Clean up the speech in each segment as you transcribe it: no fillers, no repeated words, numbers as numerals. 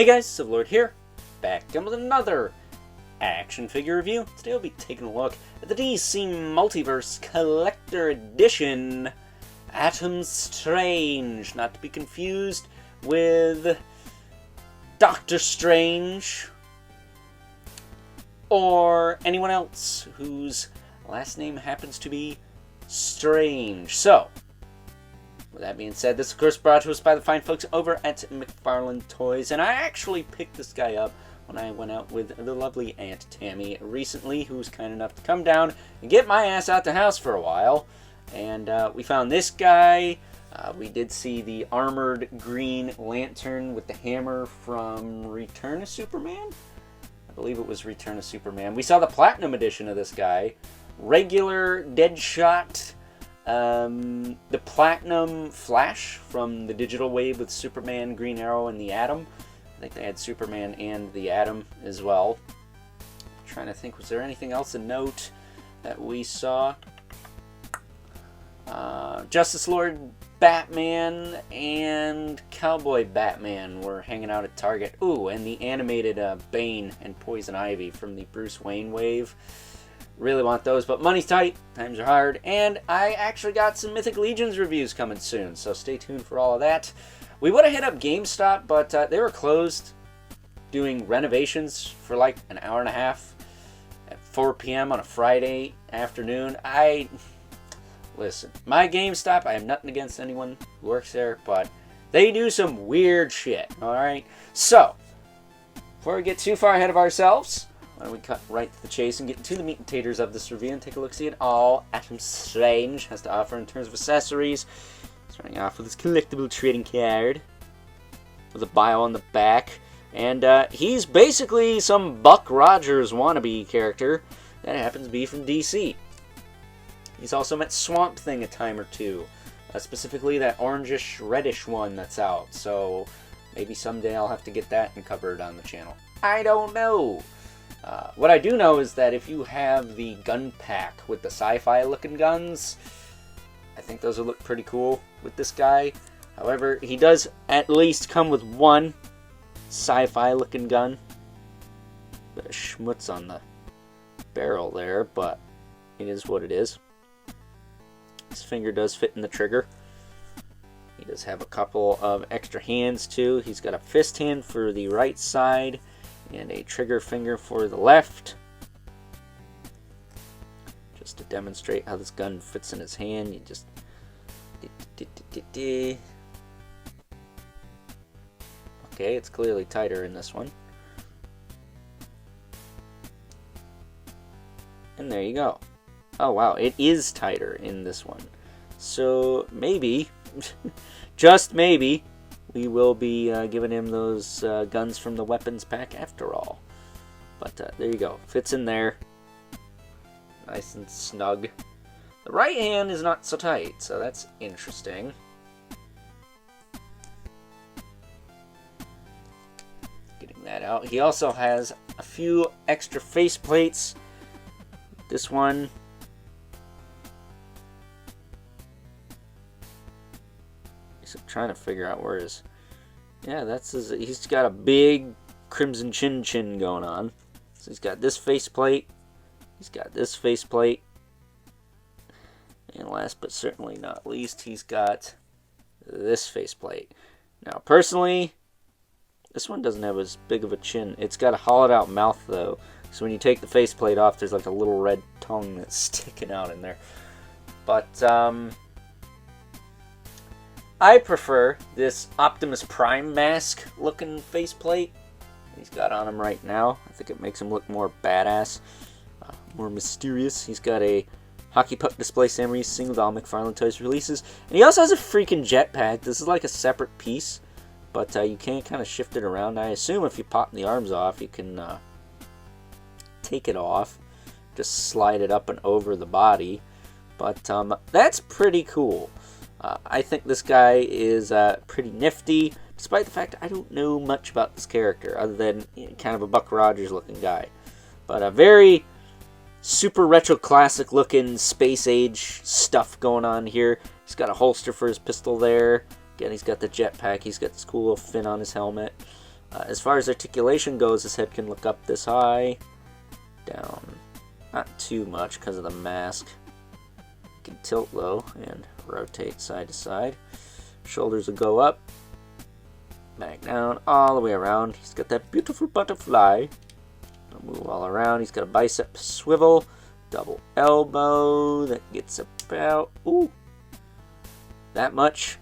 Hey guys, Civilord here, back again with another action figure review. Today we'll be taking a look at the DC Multiverse Collector Edition Atom Strange, not to be confused with Doctor Strange or anyone else whose last name happens to be Strange. So, with that being said, this is of course brought to us by the fine folks over at McFarlane Toys, and I actually picked this guy up when I went out with the lovely Aunt Tammy recently, who was kind enough to come down and get my ass out the house for a while. And we found this guy. We did see the armored Green Lantern with the hammer from Return of Superman? I believe it was Return of Superman. We saw the Platinum edition of this guy. Regular Deadshot. The Platinum Flash from the Digital Wave with Superman, Green Arrow, and the Atom. I think they had Superman and the Atom as well. I'm trying to think, was there anything else of note that we saw? Justice Lord Batman and Cowboy Batman were hanging out at Target. Ooh, and the animated Bane and Poison Ivy from the Bruce Wayne wave. Really want those, but money's tight, times are hard, and I actually got some Mythic Legions reviews coming soon, so stay tuned for all of that. We would have hit up GameStop, but they were closed doing renovations for like an hour and a half at 4 p.m. on a Friday afternoon. Listen, my GameStop, I have nothing against anyone who works there, but they do some weird shit, alright? So, before we get too far ahead of ourselves, why don't we cut right to the chase and get to the meat and taters of this review and take a look-see at all Atom Strange has to offer in terms of accessories. Starting off with his collectible trading card with a bio on the back. And he's basically some Buck Rogers wannabe character that happens to be from DC. He's also met Swamp Thing a time or two. Specifically that orangish, reddish one that's out. So maybe someday I'll have to get that and cover it on the channel. I don't know. What I do know is that if you have the gun pack with the sci-fi looking guns, I think those will look pretty cool with this guy. However, he does at least come with one sci-fi looking gun. Bit of schmutz on the barrel there, but it is what it is. His finger does fit in the trigger. He does have a couple of extra hands too. He's got a fist hand for the right side and a trigger finger for the left. Just to demonstrate how this gun fits in his hand, you just okay, it's clearly tighter in this one. And there you go. Oh wow, it is tighter in this one. So maybe, just maybe, we will be giving him those guns from the weapons pack after all. But there you go. Fits in there. Nice and snug. The right hand is not so tight, so that's interesting. Getting that out. He also has a few extra face plates. This one. I'm trying to figure out where his... Yeah, that's his... He's got a big crimson chin going on. So he's got this faceplate. He's got this faceplate. And last but certainly not least, he's got this faceplate. Now, personally, this one doesn't have as big of a chin. It's got a hollowed out mouth, though. So when you take the faceplate off, there's like a little red tongue that's sticking out in there. But, I prefer this Optimus Prime mask looking faceplate he's got on him right now. I think it makes him look more badass, more mysterious. He's got a hockey puck display Sam seen with all McFarlane Toys releases. And he also has a freaking jetpack. This is like a separate piece, but you can kind of shift it around. I assume if you pop the arms off, you can take it off. Just slide it up and over the body. But that's pretty cool. I think this guy is pretty nifty, despite the fact I don't know much about this character, other than kind of a Buck Rogers looking guy. But a very super retro classic looking space age stuff going on here. He's got a holster for his pistol there. Again, he's got the jetpack. He's got this cool little fin on his helmet. As far as articulation goes, his head can look up this high, down, not too much because of the mask. Can tilt low and rotate side to side. Shoulders will go up, back down, all the way around. He's got that beautiful butterfly. He'll move all around. He's got a bicep swivel, double elbow that gets about, ooh, that much.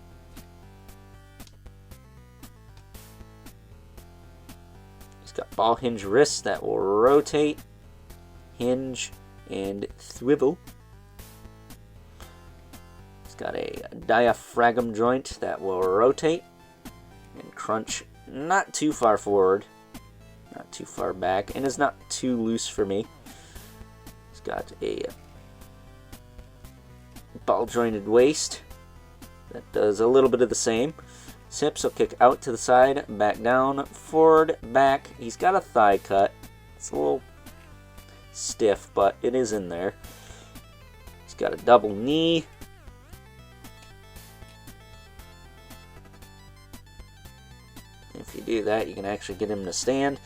He's got ball hinge wrists that will rotate, hinge, and swivel. He's got a diaphragm joint that will rotate and crunch not too far forward, not too far back, and is not too loose for me. He's got a ball jointed waist that does a little bit of the same. His hips will kick out to the side, back down, forward, back. He's got a thigh cut. It's a little stiff, but it is in there. He's got a double knee. If you do that, you can actually get him to stand.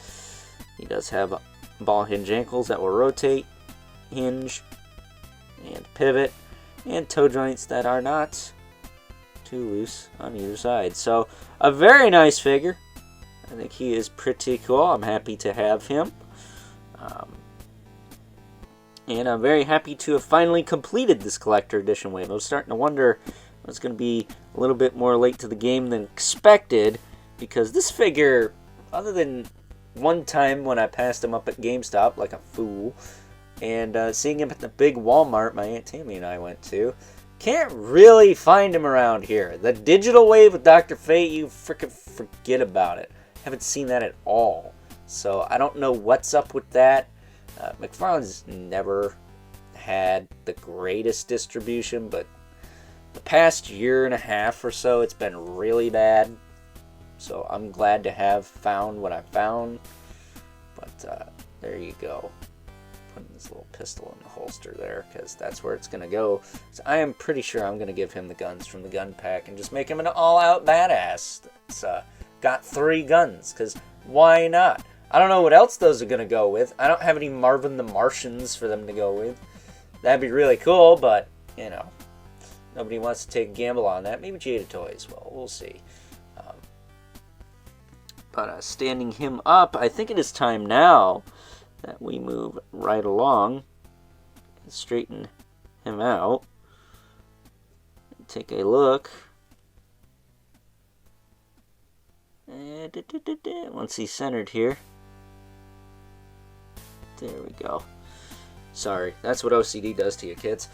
He does have ball hinge ankles that will rotate, hinge, and pivot, and toe joints that are not too loose on either side. So a very nice figure. I think he is pretty cool. I'm happy to have him. And I'm very happy to have finally completed this collector edition wave. I was starting to wonder if I was going to be a little bit more late to the game than expected, because this figure, other than one time when I passed him up at GameStop like a fool, and seeing him at the big Walmart my Aunt Tammy and I went to, can't really find him around here. The digital wave with Dr. Fate, you freaking forget about it. Haven't seen that at all. So I don't know what's up with that. McFarlane's never had the greatest distribution, but the past year and a half or so, it's been really bad. So I'm glad to have found what I found. But there you go. Putting this little pistol in the holster there, because that's where it's going to go. So I am pretty sure I'm going to give him the guns from the gun pack and just make him an all-out badass. It's got 3 guns, because why not? I don't know what else those are going to go with. I don't have any Marvin the Martians for them to go with. That'd be really cool, but, you know, nobody wants to take a gamble on that. Maybe Jada Toys will. We'll see. But standing him up, I think it is time now that we move right along and straighten him out. Take a look. Once he's centered here. There we go. Sorry, that's what OCD does to you, kids.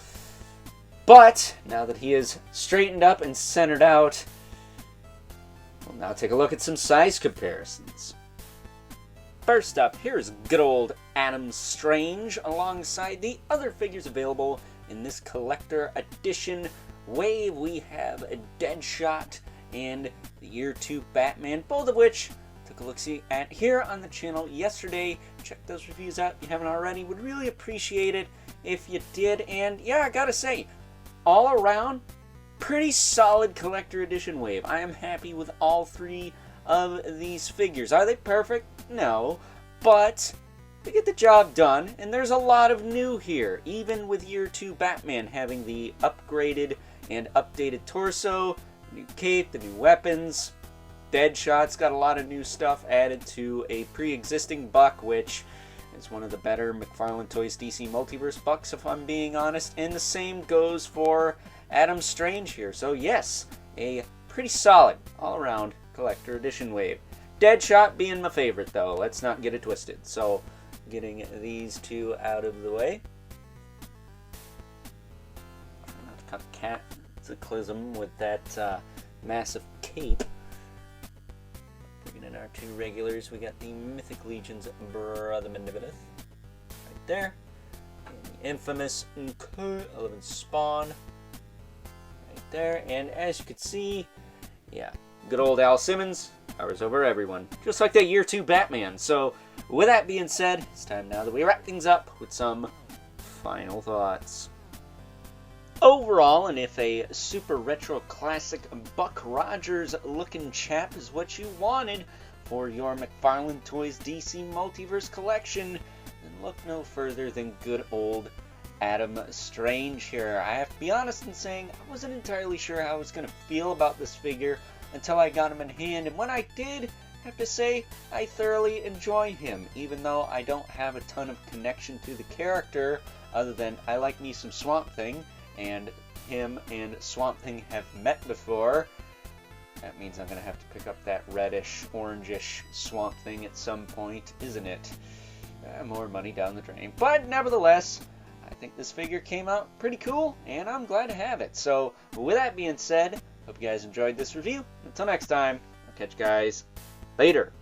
But now that he is straightened up and centered out, we'll now take a look at some size comparisons. First up, here's good old Adam Strange alongside the other figures available in this collector edition wave. We have a Deadshot and the Year 2 Batman, both of which took a look-see at here on the channel yesterday. Check those reviews out if you haven't already. Would really appreciate it if you did. And yeah, I gotta say, all around, pretty solid collector edition wave. I am happy with all 3 of these figures. Are they perfect? No, but they get the job done, and there's a lot of new here, even with Year 2 Batman having the upgraded and updated torso, new cape, the new weapons. Deadshot's got a lot of new stuff added to a pre-existing buck, which is one of the better McFarlane Toys DC Multiverse bucks, if I'm being honest, and the same goes for Adam Strange here. So yes, a pretty solid all-around collector edition wave. Deadshot being my favorite, though. Let's not get it twisted. So, getting these 2 out of the way. Not to cut cataclysm with that massive cape. Bringing in our 2 regulars, we got the Mythic Legion's Brother Mandibilith right there. And the infamous 11 Spawn right there. And as you can see, yeah, good old Al Simmons. Powers over everyone. Just like that Year 2 Batman. So, with that being said, it's time now that we wrap things up with some final thoughts. Overall, and if a super retro classic Buck Rogers looking chap is what you wanted for your McFarlane Toys DC Multiverse collection, then look no further than good old Adam Strange here. I have to be honest in saying I wasn't entirely sure how I was going to feel about this figure until I got him in hand, and when I did, I have to say I thoroughly enjoy him, even though I don't have a ton of connection to the character other than I like me some Swamp Thing, and him and Swamp Thing have met before. That means I'm going to have to pick up that reddish, orangish Swamp Thing at some point, isn't it? More money down the drain. But nevertheless, I think this figure came out pretty cool, and I'm glad to have it. So, with that being said, hope you guys enjoyed this review. Until next time, I'll catch you guys later.